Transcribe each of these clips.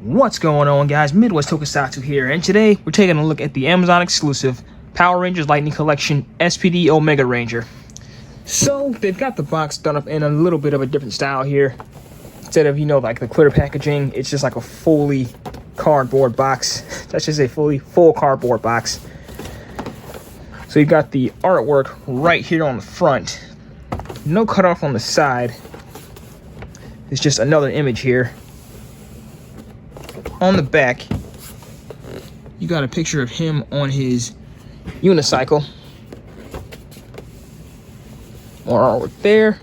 What's going on, guys? Midwest Tokusatsu here, and today we're taking a look at the Amazon exclusive Power Rangers Lightning Collection SPD Omega Ranger. So they've got the box done up in a little bit of a different style here. Instead of, like the clear packaging, it's just like a fully cardboard box. That's just a full cardboard box. So you've got the artwork right here on the front. No cutoff on the side. It's just another image here. On the back, you got a picture of him on his unicycle. More artwork there.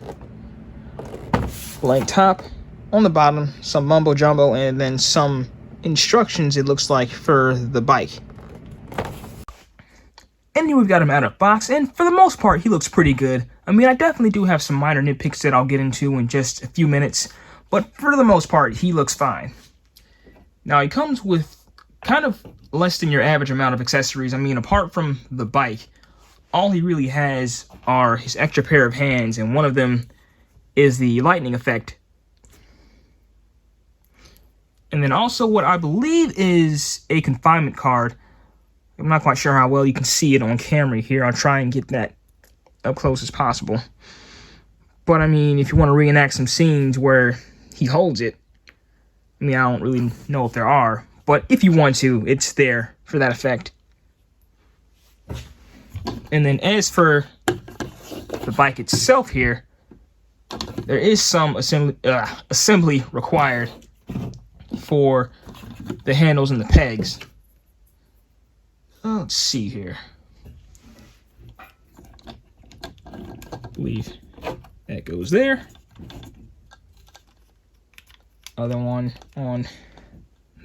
Blank top. On the bottom, some mumbo jumbo, and then some instructions, it looks like, for the bike. And here we've got him out of box, and for the most part, he looks pretty good. I mean, I definitely do have some minor nitpicks that I'll get into in just a few minutes, but for the most part, he looks fine. Now, he comes with kind of less than your average amount of accessories. I mean, apart from the bike, all he really has are his extra pair of hands, and one of them is the lightning effect. And then also what I believe is a confinement card. I'm not quite sure how well you can see it on camera here. I'll try and get that up close as possible. But, I mean, if you want to reenact some scenes where he holds it, I mean, I don't really know if there are, but if you want to, it's there for that effect. And then as for the bike itself here, there is some assembly required for the handles and the pegs. Let's see here. I believe that goes there. Other one on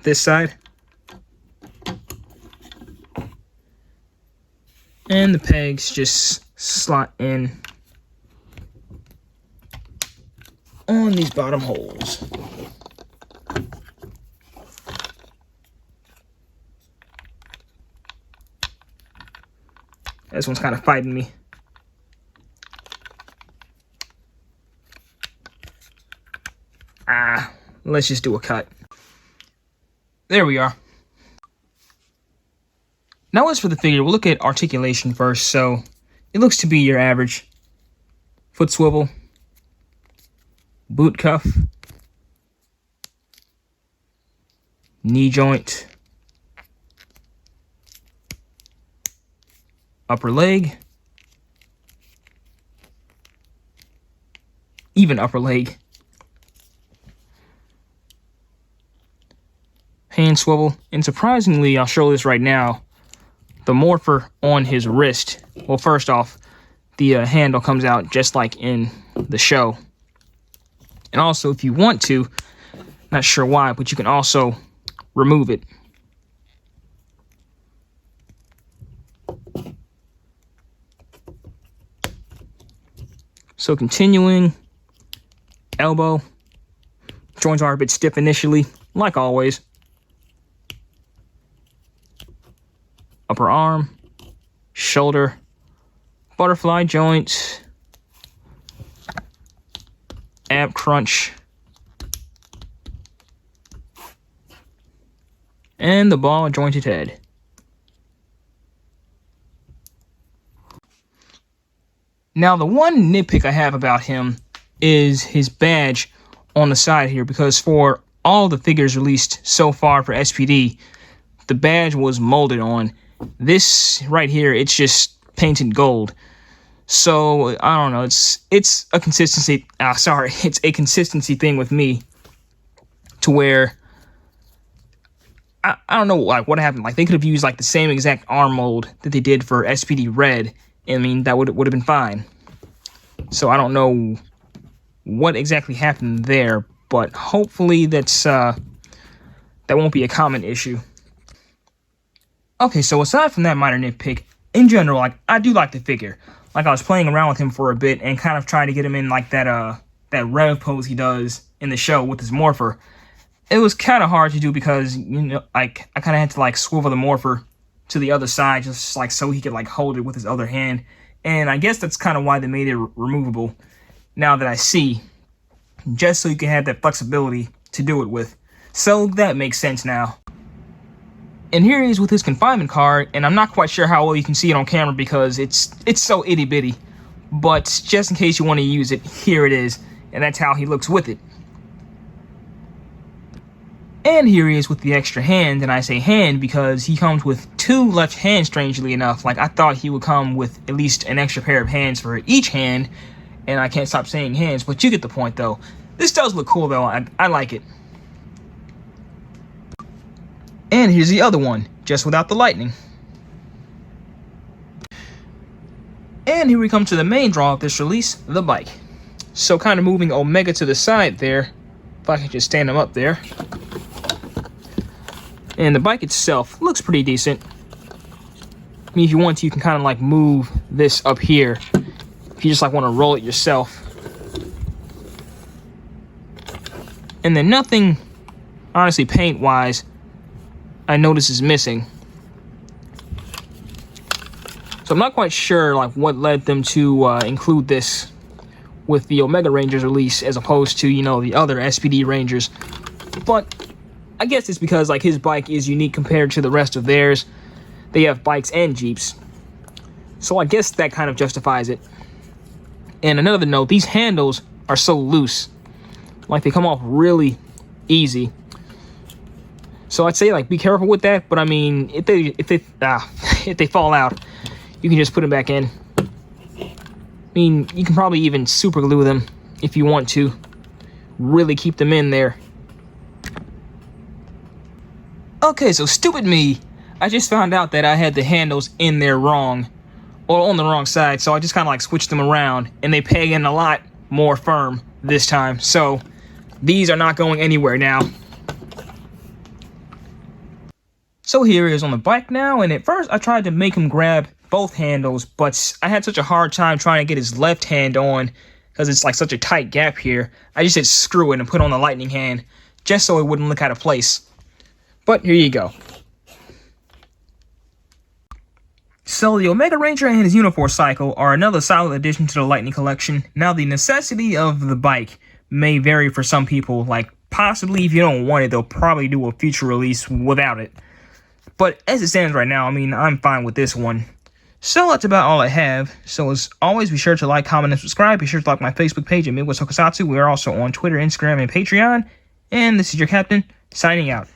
this side. And the pegs just slot in on these bottom holes. This one's kind of fighting me. Let's just do a cut. There we are. Now as for the figure, we'll look at articulation first. So it looks to be your average foot swivel, boot cuff, knee joint, upper leg, even upper leg, hand swivel, and surprisingly, I'll show this right now, the morpher on his wrist. Well, first off, the handle comes out just like in the show. And also, if you want to, not sure why, but you can also remove it. So continuing, elbow, joints are a bit stiff initially, like always. Upper arm, shoulder, butterfly joint, ab crunch, and the ball jointed head. Now, the one nitpick I have about him is his badge on the side here, because for all the figures released so far for SPD, the badge was molded on. This right here, it's just painted gold. So I don't know. It's a consistency. It's a consistency thing with me, to where I don't know what happened. Like, they could have used like the same exact arm mold that they did for SPD Red. I mean, that would have been fine. So I don't know what exactly happened there, but hopefully that won't be a common issue. Okay, so aside from that minor nitpick, in general, like, I do like the figure. Like, I was playing around with him for a bit and kind of trying to get him in like that rev pose he does in the show with his morpher. It was kind of hard to do because, like, I kind of had to like swivel the morpher to the other side just like so he could like hold it with his other hand. And I guess that's kind of why they made it removable, now that I see, just so you can have that flexibility to do it with. So that makes sense now. And here he is with his confinement card, and I'm not quite sure how well you can see it on camera because it's so itty bitty. But just in case you want to use it, here it is, and that's how he looks with it. And here he is with the extra hand, and I say hand because he comes with 2 left hands, strangely enough. Like, I thought he would come with at least an extra pair of hands for each hand, and I can't stop saying hands, but you get the point, though. This does look cool, though. I like it. And here's the other one, just without the lightning. And here we come to the main draw of this release, the bike. So kind of moving Omega to the side there, if I can just stand him up there. And the bike itself looks pretty decent. I mean, if you want to, you can kind of like move this up here. If you just like want to roll it yourself. And then nothing, honestly, paint-wise, I notice is missing. So I'm not quite sure like what led them to include this with the Omega Rangers release as opposed to, you know, the other SPD Rangers. But I guess it's because like his bike is unique compared to the rest of theirs. They have bikes and Jeeps. So I guess that kind of justifies it. And another note, these handles are so loose. Like they come off really easy. So I'd say like be careful with that, but I mean if they fall out, you can just put them back in. I mean, you can probably even super glue them if you want to. Really keep them in there. Okay, so stupid me. I just found out that I had the handles in there wrong. Or on the wrong side, so I just kind of like switched them around. And they peg in a lot more firm this time. So these are not going anywhere now. So here he is on the bike now, and at first I tried to make him grab both handles, but I had such a hard time trying to get his left hand on because it's like such a tight gap here. I just said screw it and put on the lightning hand just so it wouldn't look out of place. But here you go. So the Omega Ranger and his Uniforce Cycle are another solid addition to the Lightning Collection. Now the necessity of the bike may vary for some people, like possibly if you don't want it, they'll probably do a future release without it. But as it stands right now, I mean, I'm fine with this one. So that's about all I have. So as always, be sure to like, comment, and subscribe. Be sure to like my Facebook page at Midwest Tokusatsu. We are also on Twitter, Instagram, and Patreon. And this is your captain, signing out.